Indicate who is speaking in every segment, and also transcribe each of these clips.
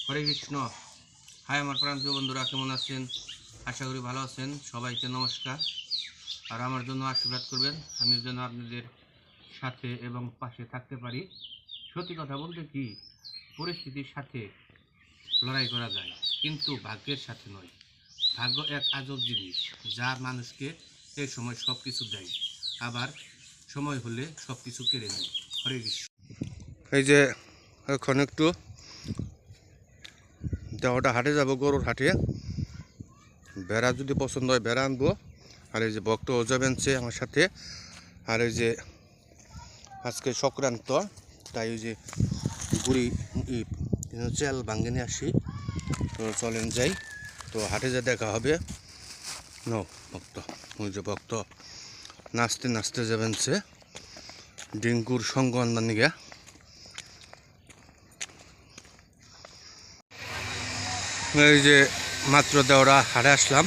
Speaker 1: হরে Krishna. High আমার প্রান্তীয় বন্ধুরা, কেমন আছেন? আশা করি ভালো আছেন। সবাইকে নমস্কার। আর আমার জন্য আশীর্বাদ করবেন, আমি যেন আপনাদের সাথে এবং পাশে থাকতে পারি। সত্যি কথা বলতে কি, পরিস্থিতির সাথে লড়াই করা যায়, কিন্তু ভাগ্যের সাথে নয়। ভাগ্য এক আজব জিনিস, যা মানুষকে এই সময় সব কিছু দেয়, আবার সময় হলে সব কিছু কেড়ে নেয়। হরে কৃষ্ণ। এই যে এখন একটু দেওয়াটা হাটে যাব, গরুর হাটে। ভেড়া যদি পছন্দ হয় ভেড়া আনবো। আর এই যে ভক্ত যাবেনছে আমার সাথে। আর এই যে আজকে সংক্রান্ত, তাই ওই যে গুড়ি চাল ভাঙে নিয়ে আসি। তো চলেন যাই, তো হাটে যা দেখা হবে। নো ভক্ত, ওই যে ভক্ত নাচতে নাচতে যাবেনছে ডিঙ্কুর সঙ্গ আনবার নিগে। এই যে মাত্র দেওয়া হাটে আসলাম,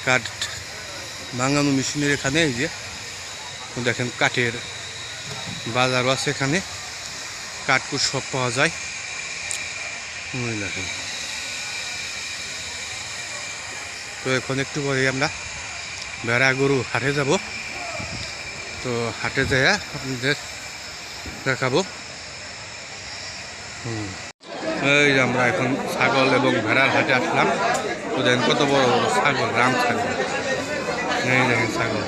Speaker 1: কাঠ ভাঙানো মেশিনের এখানে। এই যে দেখেন কাঠের বাজারও আছে এখানে, কাঠকুট সব পাওয়া যায়। দেখেন, তো এখন একটু পরে আমরা ভেড়া গরু হাটে যাব। তো হাটে যাইয়া আপনাদের দেখাবো। এই যে আমরা এখন ছাগল এবং ভেড়ার হাটে আসলাম। তো দেখেন কত বড় বড় ছাগল, রাম ছাগল। এই দেখেন ছাগল,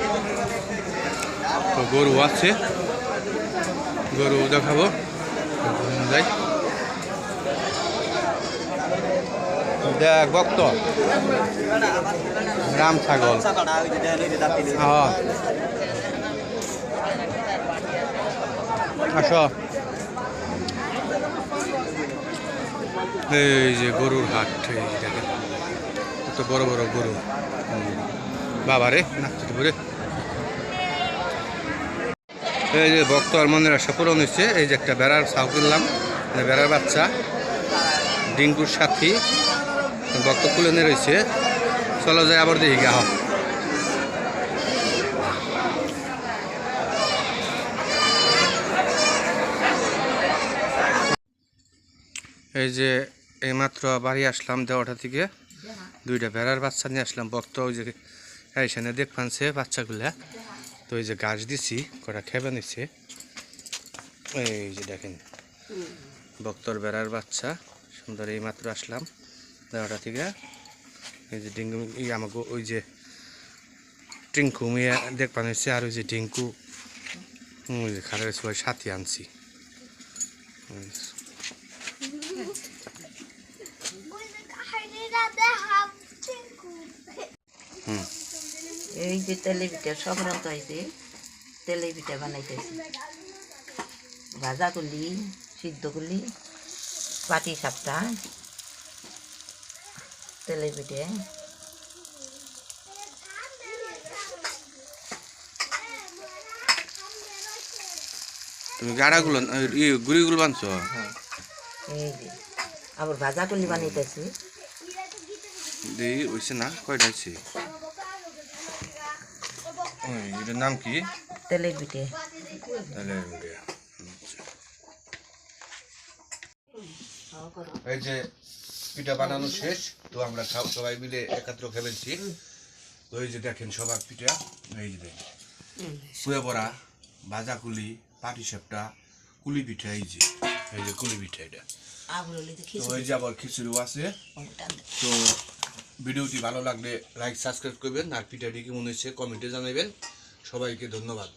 Speaker 1: তো গরু আছে, গরু দেখাবো। যাই দেখ ভক্ত, রাম ছাগল। আসো, এই যে গরুর হাট। এই দেখেন কত বড় বড় গরু। বাবারে নাচতে পরে। এই যে ভক্ত আর মনের আশা পূরণ হয়েছে। এই যে একটা বেড়ার ছাউ কিনলাম, বেড়ার বাচ্চা ডিঙ্কুর সাথী ভক্ত কুলে নিয়ে রয়েছে। চলো যায় আবার দেখি গা। এই যে এইমাত্র বাড়ি আসলাম দেওয়াটা থেকে, দুইটা ভেড়ার বাচ্চা নিয়ে আসলাম। ভক্ত ওই যে এইখানে দেখ পানছে বাচ্চাগুলা, তো এই যে গাছ দিছি, কটা খেবে নিচ্ছে। এই যে দেখেন ভক্তর ভেড়ার বাচ্চা সুন্দর। এইমাত্র আসলাম দেওয়াটা থেকে। এই যে ডিঙ্কু আমাকে ওই যে টিঙ্কু মিয়া দেখ পানিছে, আর ওই যে ডিঙ্কু ওই যে খালের সবাই সাথে আনছি।
Speaker 2: এই যে তেলে পিঠা সংক্রান্ত হয়েছে, তেলে পিঠা বানাইতেছি। ভাজা করলি, সিদ্ধ করলি, পাটি সাপটা, তেলে পিঠে।
Speaker 1: তুমি গাড়াগুলো গুড়িগুলো বানছো?
Speaker 2: এই যে আবার ভাজা করলি বানাইতেছি।
Speaker 1: দেই হইছে না, কয়টা হইছে? এটার নাম কি?
Speaker 2: তেলে পিঠে।
Speaker 1: তেলের পিঠে। এই যে পিঠা বানানো শেষ, তো আমরা সবাই মিলে একত্র খেয়েছি। তো এই যে দেখেন সবার পিঠা, এই যে দেখেন শুয়ে পড়া, ভাজা কুলি, পাটি সাপটা, কুলি পিঠা। এই যে কুলি পিঠা এটা। তো এই যে আবার খিচুড়িও আছে। তো ভিডিওটি ভালো লাগলে লাইক সাবস্ক্রাইব করবেন, আর পিঠাটি কেমন হয়েছে কমেন্টে জানাবেন। সবাইকে ধন্যবাদ।